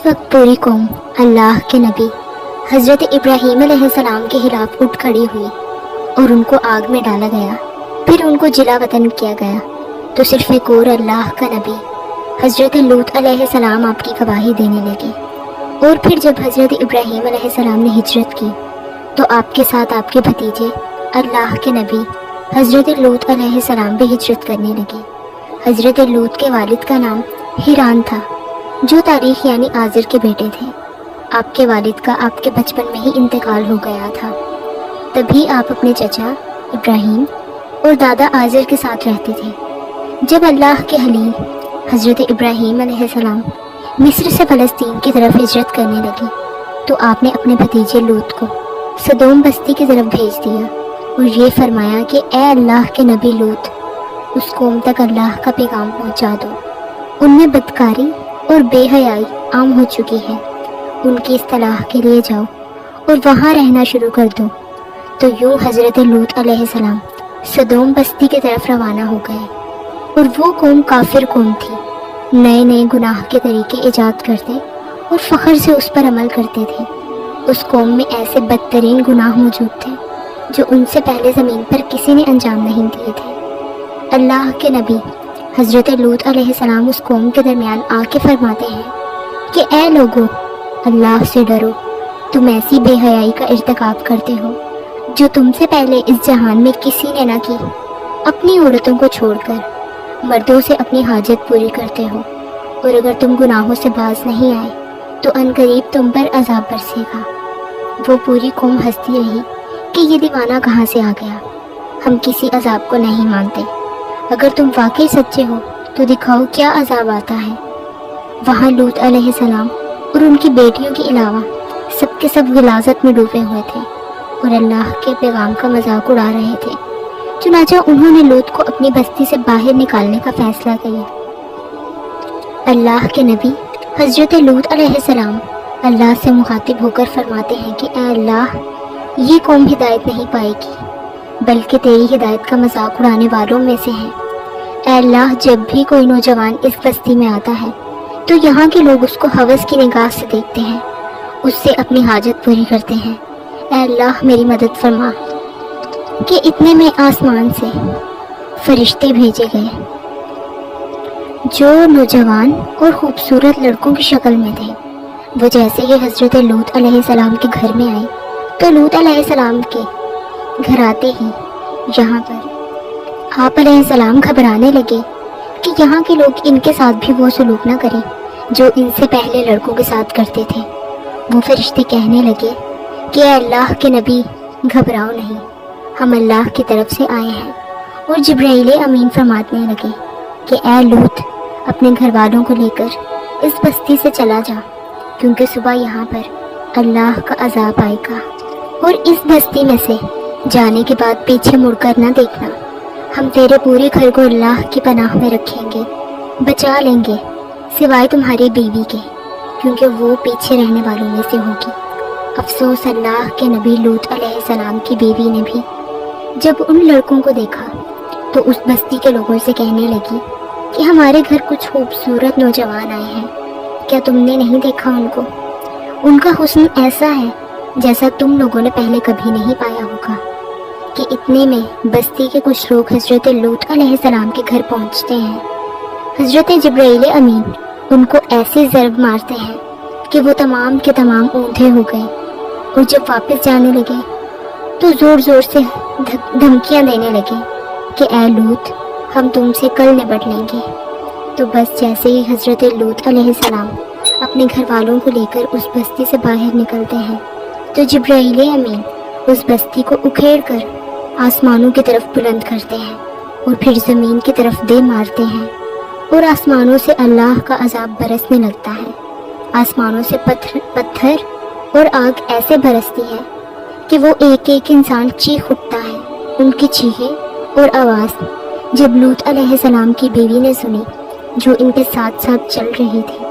وقت پوری قوم اللہ کے نبی حضرت ابراہیم علیہ السلام کے خلاف اٹھ کھڑی ہوئی اور ان کو آگ میں ڈالا گیا، پھر ان کو جلا وطن کیا گیا، تو صرف ایک اور اللہ کا نبی حضرت لوط علیہ السلام آپ کی گواہی دینے لگے۔ اور پھر جب حضرت ابراہیم علیہ السلام نے ہجرت کی تو آپ کے ساتھ آپ کے بھتیجے اللہ کے نبی حضرت لوط علیہ السلام بھی ہجرت کرنے لگے۔ حضرت لوط کے والد کا نام ہیران تھا، جو تاریخ یعنی آزر کے بیٹے تھے۔ آپ کے والد کا آپ کے بچپن میں ہی انتقال ہو گیا تھا، تبھی آپ اپنے چچا ابراہیم اور دادا آزر کے ساتھ رہتے تھے۔ جب اللہ کے حلیل حضرت ابراہیم علیہ السلام مصر سے فلسطین کی طرف ہجرت کرنے لگے تو آپ نے اپنے بھتیجے لوط کو سدوم بستی کی طرف بھیج دیا اور یہ فرمایا کہ اے اللہ کے نبی لوط، اس قوم تک اللہ کا پیغام پہنچا دو، ان میں بدکاری اور بے حیائی عام ہو چکی ہے، ان کی اصلاح کے لیے جاؤ اور وہاں رہنا شروع کر دو۔ تو یوں حضرت لوط علیہ السلام سدوم بستی کی طرف روانہ ہو گئے، اور وہ قوم کافر قوم تھی، نئے نئے گناہ کے طریقے ایجاد کرتے اور فخر سے اس پر عمل کرتے تھے۔ اس قوم میں ایسے بدترین گناہ موجود تھے جو ان سے پہلے زمین پر کسی نے انجام نہیں دیے تھے۔ اللہ کے نبی حضرت لوط علیہ السلام اس قوم کے درمیان آ کے فرماتے ہیں کہ اے لوگو، اللہ سے ڈرو، تم ایسی بے حیائی کا ارتکاب کرتے ہو جو تم سے پہلے اس جہان میں کسی نے نہ کی، اپنی عورتوں کو چھوڑ کر مردوں سے اپنی حاجت پوری کرتے ہو، اور اگر تم گناہوں سے باز نہیں آئے تو عنقریب تم پر عذاب برسے گا۔ وہ پوری قوم ہنستی رہی کہ یہ دیوانہ کہاں سے آ گیا، ہم کسی عذاب کو نہیں مانتے، اگر تم واقعی سچے ہو تو دکھاؤ کیا عذاب آتا ہے۔ وہاں لوط علیہ السلام اور ان کی بیٹیوں کے علاوہ سب کے سب غلاظت میں ڈوبے ہوئے تھے اور اللہ کے پیغام کا مذاق اڑا رہے تھے۔ چنانچہ انہوں نے لوط کو اپنی بستی سے باہر نکالنے کا فیصلہ کیا۔ اللہ کے نبی حضرت لوط علیہ السلام اللہ سے مخاطب ہو کر فرماتے ہیں کہ اے اللہ، یہ قوم ہدایت نہیں پائے گی بلکہ تیری ہدایت کا مذاق اڑانے والوں میں سے ہے۔ اے اللہ، جب بھی کوئی نوجوان اس بستی میں آتا ہے تو یہاں کے لوگ اس کو ہوس کی نگاہ سے دیکھتے ہیں، اس سے اپنی حاجت پوری کرتے ہیں۔ اے اللہ، میری مدد فرما کہ اتنے میں آسمان سے فرشتے بھیجے گئے جو نوجوان اور خوبصورت لڑکوں کی شکل میں تھے۔ وہ جیسے ہی حضرت لوط علیہ السلام کے گھر میں آئے تو لوط علیہ السلام کے گھر آتے ہی یہاں پر آپ علیہ السلام گھبرانے لگے کہ یہاں کے لوگ ان کے ساتھ بھی وہ سلوک نہ کریں جو ان سے پہلے لڑکوں کے ساتھ کرتے تھے۔ وہ فرشتے کہنے لگے کہ اے اللہ کے نبی، گھبراؤ نہیں، ہم اللہ کی طرف سے آئے ہیں۔ اور جبرائیل امین فرمانے لگے کہ اے لوط، اپنے گھر والوں کو لے کر اس بستی سے چلا جا، کیونکہ صبح یہاں پر اللہ کا عذاب آئے گا، اور اس بستی میں سے جانے کے بعد پیچھے مڑ کر نہ دیکھنا۔ ہم تیرے پورے گھر کو اللہ کی پناہ میں رکھیں گے، بچا لیں گے، سوائے تمہاری بیوی کے، کیونکہ وہ پیچھے رہنے والوں میں سے ہوگی۔ افسوس، اللہ کے نبی لوط علیہ السلام کی بیوی نے بھی جب ان لڑکوں کو دیکھا تو اس بستی کے لوگوں سے کہنے لگی کہ ہمارے گھر کچھ خوبصورت نوجوان آئے ہیں، کیا تم نے نہیں دیکھا ان کو؟ ان کا حسن ایسا ہے جیسا تم لوگوں نے پہلے کبھی نہیں پایا ہوگا۔ کہ اتنے میں بستی کے کچھ لوگ حضرت لوط علیہ السلام کے گھر پہنچتے ہیں۔ حضرت جبرائیل امین ان کو ایسی ضرب مارتے ہیں کہ وہ تمام کے تمام اونھے ہو گئے، اور جب واپس جانے لگے تو زور زور سے دھمکیاں دینے لگے کہ اے لوط، ہم تم سے کل نبٹ لیں گے۔ تو بس جیسے ہی حضرت لوط علیہ السلام اپنے گھر والوں کو لے کر اس بستی سے باہر نکلتے ہیں تو جبرائیل امین اس بستی کو اکھیڑ کر آسمانوں کی طرف بلند کرتے ہیں اور پھر زمین کی طرف دے مارتے ہیں، اور آسمانوں سے اللہ کا عذاب برسنے لگتا ہے۔ آسمانوں سے پتھر اور آگ ایسے برستی ہے کہ وہ ایک ایک انسان چیخ اٹھتا ہے۔ ان کی چیخیں اور آواز جب لوط علیہ السلام کی بیوی نے سنی، جو ان کے ساتھ ساتھ چل رہی تھی،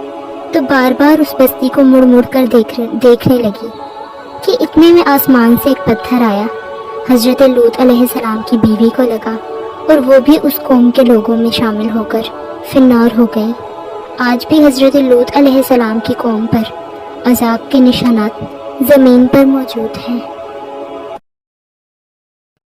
تو بار بار اس بستی کو مڑ مڑ کر دیکھنے لگی کہ اتنے میں آسمان سے ایک پتھر آیا، حضرت لوط علیہ السلام کی بیوی کو لگا، اور وہ بھی اس قوم کے لوگوں میں شامل ہو کر فنار ہو گئی۔ آج بھی حضرت لوط علیہ السلام کی قوم پر عذاب کے نشانات زمین پر موجود ہیں۔